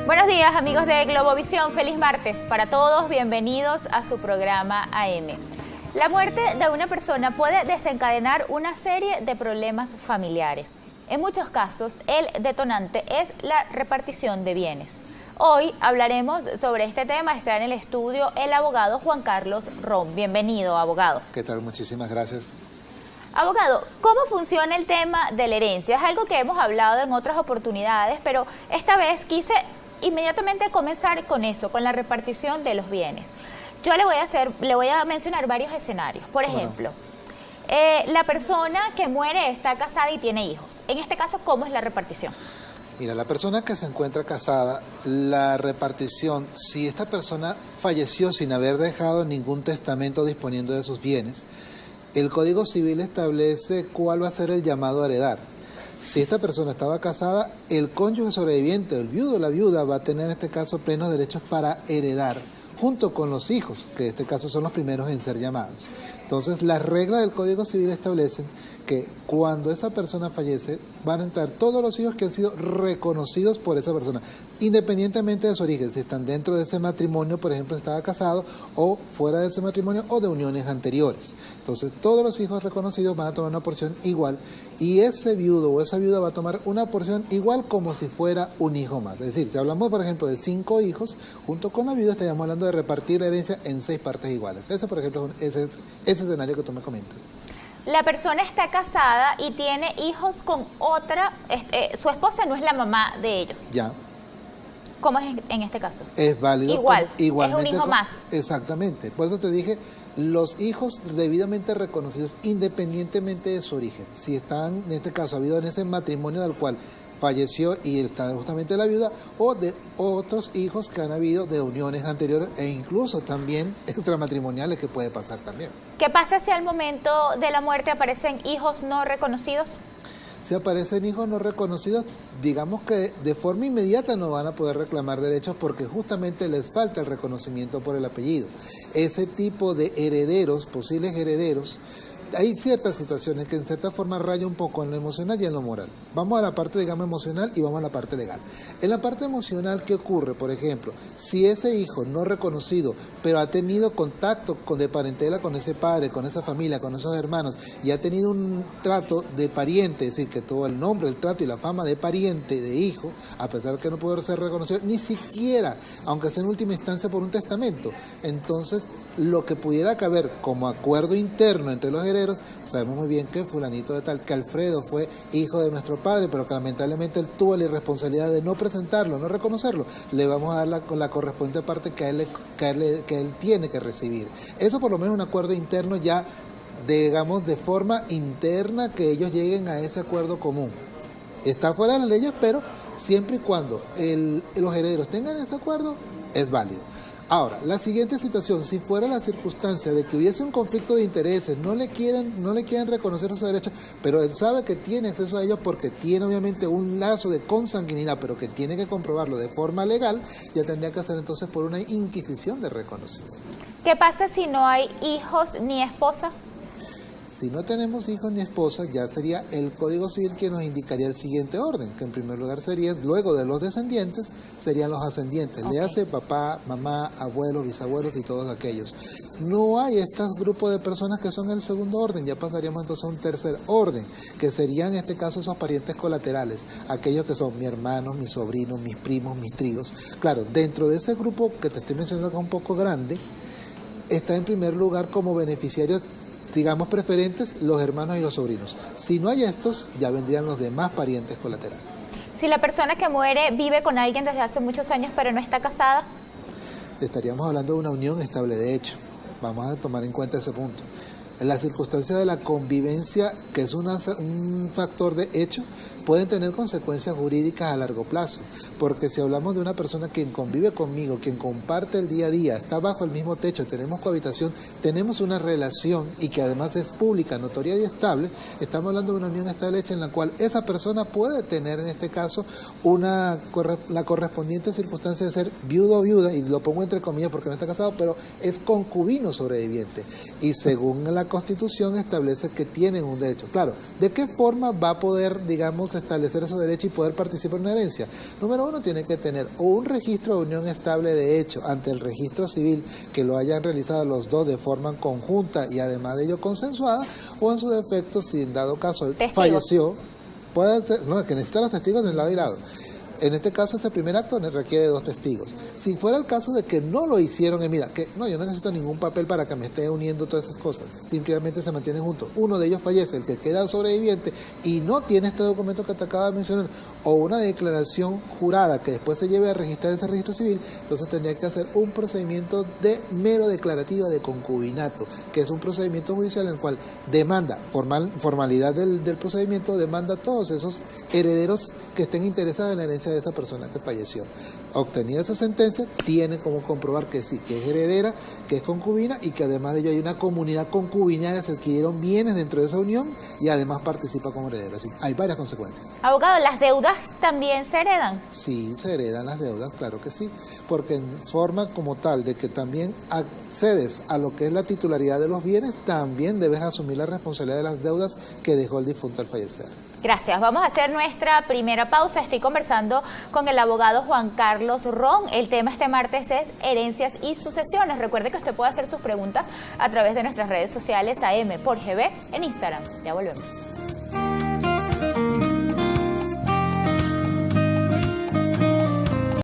Buenos días, amigos de Globovisión, feliz martes para todos, bienvenidos a su programa AM. La muerte de una persona puede desencadenar una serie de problemas familiares. En muchos casos, el detonante es la repartición de bienes. Hoy hablaremos sobre este tema. Está en el estudio el abogado Juan Carlos Rom. Bienvenido, abogado. ¿Qué tal? Muchísimas gracias. Abogado, ¿cómo funciona el tema de la herencia? Es algo que hemos hablado en otras oportunidades, pero esta vez quise inmediatamente comenzar con eso, con la repartición de los bienes. Yo le voy a mencionar varios escenarios. Por ejemplo, la persona que muere está casada y tiene hijos. En este caso, ¿cómo es la repartición? Mira, la persona que se encuentra casada, la repartición, si esta persona falleció sin haber dejado ningún testamento disponiendo de sus bienes, el Código Civil establece cuál va a ser el llamado a heredar. Si esta persona estaba casada, el cónyuge sobreviviente, el viudo o la viuda, va a tener en este caso plenos derechos para heredar, junto con los hijos, que en este caso son los primeros en ser llamados. Entonces, las reglas del Código Civil establecen que cuando esa persona fallece, van a entrar todos los hijos que han sido reconocidos por esa persona, independientemente de su origen, si están dentro de ese matrimonio, por ejemplo, estaba casado, o fuera de ese matrimonio, o de uniones anteriores. Entonces, todos los hijos reconocidos van a tomar una porción igual, y ese viudo o esa viuda va a tomar una porción igual como si fuera un hijo más. Es decir, si hablamos, por ejemplo, de 5 hijos, junto con la viuda estaríamos hablando de repartir la herencia en 6 partes iguales. Ese, por ejemplo, ese escenario que tú me comentas. La persona está casada y tiene hijos con otra, su esposa no es la mamá de ellos. Ya. ¿Cómo es en este caso? Es válido. Igual, Igualmente, es un hijo más. Exactamente. Por eso te dije, los hijos debidamente reconocidos independientemente de su origen. Si están, en este caso, ha habido en ese matrimonio del cual falleció y está justamente la viuda, o de otros hijos que han habido de uniones anteriores e incluso también extramatrimoniales, que puede pasar también. ¿Qué pasa si al momento de la muerte aparecen hijos no reconocidos? Si aparecen hijos no reconocidos, digamos que de forma inmediata no van a poder reclamar derechos porque justamente les falta el reconocimiento por el apellido. Ese tipo de herederos, posibles herederos, hay ciertas situaciones que en cierta forma rayan un poco en lo emocional y en lo moral. Vamos a la parte, digamos, emocional y vamos a la parte legal. En la parte emocional, ¿qué ocurre? Por ejemplo, si ese hijo no reconocido, pero ha tenido contacto de parentela con ese padre, con esa familia, con esos hermanos, y ha tenido un trato de pariente, es decir, que todo el nombre, el trato y la fama de pariente, de hijo, a pesar de que no pudo ser reconocido, ni siquiera, aunque sea en última instancia por un testamento, entonces lo que pudiera caber como acuerdo interno entre los herederos, sabemos muy bien que fulanito de tal, que Alfredo fue hijo de nuestro padre, pero que lamentablemente él tuvo la irresponsabilidad de no presentarlo, no reconocerlo, le vamos a dar la correspondiente parte que él tiene que recibir. Eso por lo menos un acuerdo interno ya, digamos, de forma interna, que ellos lleguen a ese acuerdo común. Está fuera de las leyes, pero siempre y cuando los herederos tengan ese acuerdo, es válido. Ahora, la siguiente situación, si fuera la circunstancia de que hubiese un conflicto de intereses, no le quieren reconocer esos derechos, pero él sabe que tiene acceso a ellos porque tiene obviamente un lazo de consanguinidad, pero que tiene que comprobarlo de forma legal, ya tendría que hacer entonces por una inquisición de reconocimiento. ¿Qué pasa si no hay hijos ni esposa? Si no tenemos hijos ni esposas, ya sería el Código Civil que nos indicaría el siguiente orden, que en primer lugar serían, luego de los descendientes, serían los ascendientes. Le hace papá, mamá, abuelos, bisabuelos y todos aquellos. No hay estos grupos de personas que son el segundo orden, ya pasaríamos entonces a un tercer orden, que serían en este caso esos parientes colaterales, aquellos que son mi hermano, mis sobrinos, mis primos, mis tíos. Claro, dentro de ese grupo que te estoy mencionando que es un poco grande, está en primer lugar como beneficiarios, digamos, preferentes, los hermanos y los sobrinos. Si no hay estos, ya vendrían los demás parientes colaterales. Si la persona que muere vive con alguien desde hace muchos años pero no está casada, estaríamos hablando de una unión estable de hecho. Vamos a tomar en cuenta ese punto. En la circunstancia de la convivencia, que es un factor de hecho, pueden tener consecuencias jurídicas a largo plazo, porque si hablamos de una persona quien convive conmigo, quien comparte el día a día, está bajo el mismo techo, tenemos cohabitación, tenemos una relación y que además es pública, notoria y estable, estamos hablando de una unión estable hecha en la cual esa persona puede tener en este caso la correspondiente circunstancia de ser viudo o viuda, y lo pongo entre comillas porque no está casado, pero es concubino sobreviviente, y según la Constitución establece que tienen un derecho. Claro, ¿de qué forma va a poder, digamos, establecer esos derechos y poder participar en una herencia? Número uno, tiene que tener o un registro de unión estable de hecho ante el registro civil, que lo hayan realizado los dos de forma conjunta y además de ello consensuada, o en su defecto, si en dado caso él falleció, puede ser, no, es que necesita los testigos del lado y lado. En este caso, ese primer acto requiere de 2 testigos. Si fuera el caso de que no lo hicieron en vida, que no, yo no necesito ningún papel para que me esté uniendo todas esas cosas, simplemente se mantienen juntos. Uno de ellos fallece, el que queda sobreviviente, y no tiene este documento que te acabo de mencionar, o una declaración jurada que después se lleve a registrar ese registro civil, entonces tendría que hacer un procedimiento de mero declarativa de concubinato, que es un procedimiento judicial en el cual demanda, formalidad del procedimiento, demanda a todos esos herederos que estén interesados en la herencia de esa persona que falleció. Obtenida esa sentencia, tiene como comprobar que sí, que es heredera, que es concubina y que además de ello hay una comunidad concubinaria, se adquirieron bienes dentro de esa unión y además participa como heredera. Así, hay varias consecuencias. Abogado, ¿las deudas también se heredan? Sí, se heredan las deudas, claro que sí, porque en forma como tal de que también accedes a lo que es la titularidad de los bienes, también debes asumir la responsabilidad de las deudas que dejó el difunto al fallecer. Gracias. Vamos a hacer nuestra primera pausa. Estoy conversando con el abogado Juan Carlos Ron. El tema este martes es herencias y sucesiones. Recuerde que usted puede hacer sus preguntas a través de nuestras redes sociales AM por GB en Instagram. Ya volvemos.